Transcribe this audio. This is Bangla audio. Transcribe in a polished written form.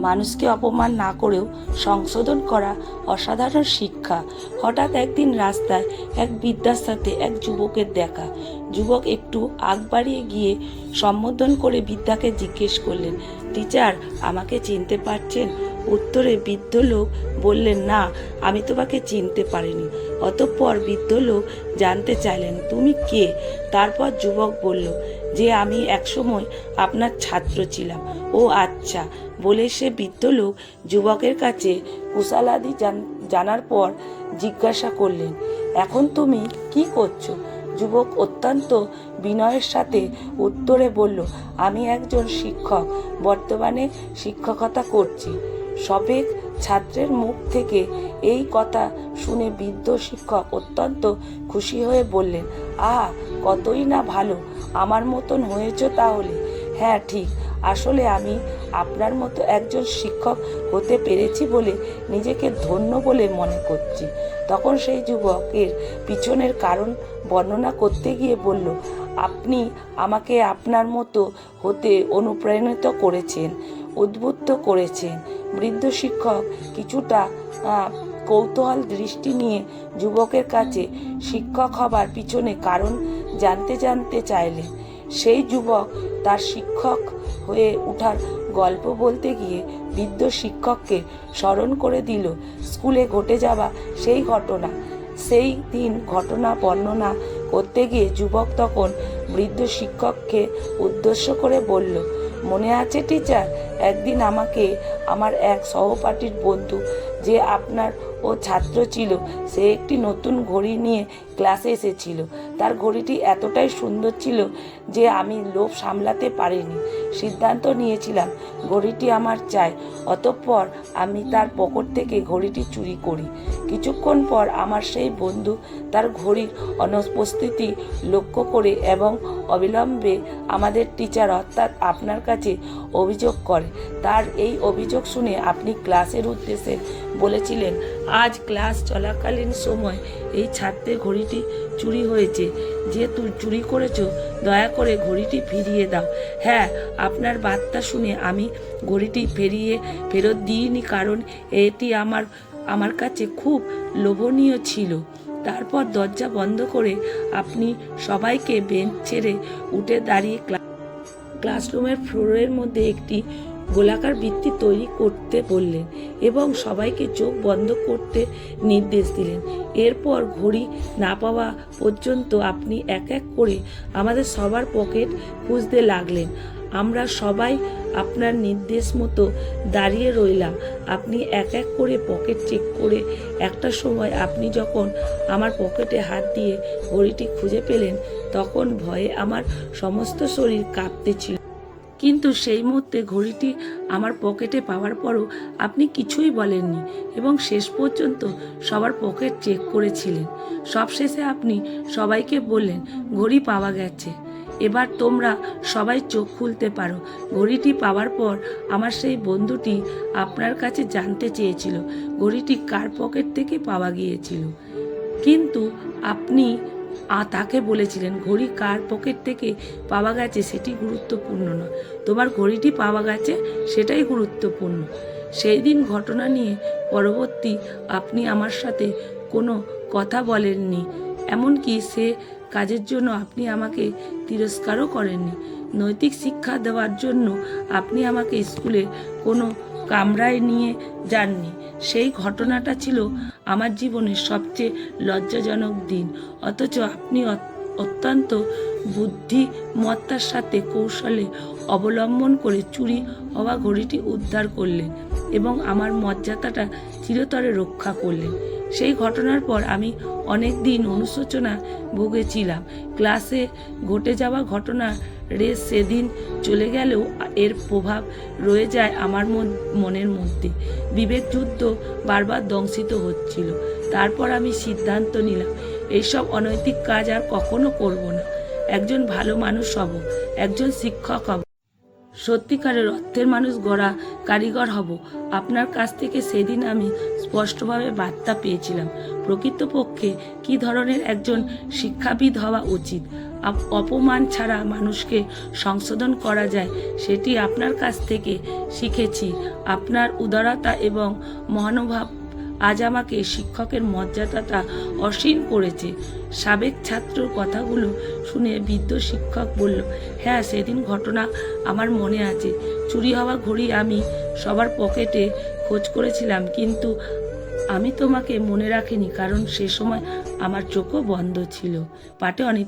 মানুষকে অপমান না করেও সংশোধন করা অসাধারণ শিক্ষা। হঠাৎ একদিন রাস্তায় এক বৃদ্ধার সাথে এক যুবকের দেখা। যুবক একটু আগ বাড়িয়ে গিয়ে সম্বোধন করে বৃদ্ধাকে জিজ্ঞেস করলেন, টিচার, আমাকে চিনতে পারছেন? উত্তরে বৃদ্ধ লোক বললেন, না, আমি তোমাকে চিনতে পারিনি। অতঃপর বৃদ্ধ লোক জানতে চাইলেন, তুমি কে? তারপর যুবক বলল যে আমি একসময় আপনার ছাত্র ছিলাম। ও আচ্ছা, বলে সে বৃদ্ধ লোক যুবকের কাছে কুশলাদি জানার পর জিজ্ঞাসা করলেন, এখন তুমি কি করছো? যুবক অত্যন্ত বিনয়ের সাথে উত্তরে বলল, আমি একজন শিক্ষক, বর্তমানে শিক্ষকতা করছি। সবেক ছাত্রের মুখ থেকে এই কথা শুনে বৃদ্ধ শিক্ষক অত্যন্ত খুশি হয়ে বললেন, কতই না ভালো, আমার মতন হয়েছ তাহলে। হ্যাঁ, ঠিক, আসলে আমি আপনার মতো একজন শিক্ষক হতে পেরেছি বলে নিজেকে ধন্য বলে মনে করছি। তখন সেই যুবকের পিছনের কারণ বর্ণনা করতে গিয়ে বলল, আপনি আমাকে আপনার মতো হতে অনুপ্রাণিত করেছেন, উদ্বুদ্ধ করেছেন। বৃদ্ধ শিক্ষক কিছুটা কৌতূহল দৃষ্টি নিয়ে যুবকের কাছে শিক্ষক হবার পিছনে কারণ জানতে চাইলেন। সেই যুবক তার শিক্ষক হয়ে ওঠার গল্প বলতে গিয়ে বৃদ্ধ শিক্ষককে স্মরণ করে দিল স্কুলে ঘটে যাওয়া সেই ঘটনা। সেই দিন ঘটনা বর্ণনা করতে গিয়ে যুবক তখন বৃদ্ধ শিক্ষককে উদ্দেশ্য করে বলল, মনে আছে টিচার, একদিন আমাকে আমার এক সহপাঠীর বন্ধু, যে আপনার ও ছাত্র ছিল, সে একটি নতুন ঘড়ি নিয়ে ক্লাসে এসেছিল। তার ঘড়িটি এতটাই সুন্দর ছিল যে আমি লোভ সামলাতে পারিনি। সিদ্ধান্ত নিয়েছিলাম ঘড়িটি আমার চাই। অতঃপর আমি তার পকেট থেকে ঘড়িটি চুরি করি। কিছুক্ষণ পর আমার সেই বন্ধু তার ঘড়ির অনুপস্থিতি লক্ষ্য করে এবং অবিলম্বে আমাদের টিচার অর্থাৎ আপনার কাছে অভিযোগ করে। তার এই অভিযোগ শুনে আপনি ক্লাসের উদ্দেশ্যে বলেছিলেন, আজ ক্লাস চলাকালীন সময় এই ছাত্রের ঘড়িটি চুরি হয়েছে। যেহেতু চুরি করেছো, দয়া করে ঘড়িটি ফিরিয়ে দাও। হ্যাঁ, আপনার বার্তা শুনে আমি ঘড়িটি ফেরত দিইনি, কারণ এটি আমার কাছে খুব লোভনীয় ছিল। তারপর দরজা বন্ধ করে আপনি সবাইকে বেঞ্চ ছেড়ে উঠে দাঁড়িয়ে ক্লাসরুমের ফ্লোরের মধ্যে একটি গোলাকার বৃত্তি তৈরি করতে বললেন এবং সবাইকে চোখ বন্ধ করতে নির্দেশ দিলেন। এরপর ঘড়ি না পাওয়া পর্যন্ত আপনি এক এক করে আমাদের সবার পকেট খুঁজতে লাগলেন। আমরা সবাই আপনার নির্দেশ মতো দাঁড়িয়ে রইলাম। আপনি এক এক করে পকেট চেক করে একটা সময় আপনি যখন আমার পকেটে হাত দিয়ে ঘড়িটি খুঁজে পেলেন, তখন ভয়ে আমার সমস্ত শরীর কাঁপতেছিল। কিন্তু সেই মুহূর্তে ঘড়িটি আমার পকেটে পাওয়ার পরও আপনি কিছুই বলেননি এবং শেষ পর্যন্ত সবার পকেট চেক করেছিলেন। সবশেষে আপনি সবাইকে বললেন, ঘড়ি পাওয়া গেছে, এবার তোমরা সবাই চোখ খুলতে পারো। ঘড়িটি পাওয়ার পর আমার সেই বন্ধুটি আপনার কাছে জানতে চেয়েছিল ঘড়িটি কার পকেট থেকে পাওয়া গিয়েছিল, কিন্তু আপনি তাকে বলেছিলেন ঘড়ি কার পকেট থেকে পাওয়া গেছে সেটি গুরুত্বপূর্ণ নয়, তোমার ঘড়িটি পাওয়া গেছে সেটাই গুরুত্বপূর্ণ। সেই দিন ঘটনা নিয়ে পরবর্তী আপনি আমার সাথে কোনো কথা বলেননি, এমনকি সে কাজের জন্য আপনি আমাকে তিরস্কারও করেননি। নৈতিক শিক্ষা দেওয়ার জন্য আপনি আমাকে স্কুলে কোনো কামরায় নিয়ে যাননি। সেই ঘটনাটা ছিল আমার জীবনের সবচেয়ে লজ্জাজনক দিন, অথচ আপনি অত্যন্ত বুদ্ধিমত্তার সাথে কৌশলে অবলম্বন করে চুরি হওয়া ঘড়িটি উদ্ধার করলেন এবং আমার মর্যাদাটা চিরতরে রক্ষা করলেন। সেই ঘটনার পর আমি অনেক দিন অনুশোচনা ভুগেছিলাম। ক্লাসে ঘটে যাওয়া ঘটনা রেস সেদিন চলে গেলেও এর প্রভাব রয়ে যায় আমার মনের মধ্যে। বিবেক যুদ্ধ বারবার দংশিত হচ্ছিল। তারপর আমি সিদ্ধান্ত নিলাম এইসব অনৈতিক কাজ আর কখনো করব না। একজন ভালো মানুষ হব, একজন শিক্ষক হব, সত্যিকারের অর্থের মানুষ গড়া কারিগর হব। আপনার কাছ থেকে সেদিন আমি স্পষ্টভাবে বার্তা পেয়েছিলাম প্রকৃতপক্ষে কী ধরনের একজন শিক্ষাবিদ হওয়া উচিত। অপমান ছাড়া মানুষকে সংশোধন করা যায়, সেটি আপনার কাছ থেকে শিখেছি। আপনার উদারতা এবং মহানুভব আজ আমাকে শিক্ষকের মর্যাদাটা অসীম করেছে। সাবেক ছাত্রর কথাগুলো শুনে বৃদ্ধ শিক্ষক বলল, হ্যাঁ, সেদিন ঘটনা আমার মনে আছে। চুরি হওয়া ঘড়ি আমি সবার পকেটে খোঁজ করেছিলাম, কিন্তু আমি তোমাকে মনে রাখিনি, কারণ সে সময় আমার চোখও বন্ধ ছিল। পাঠে অনিতা।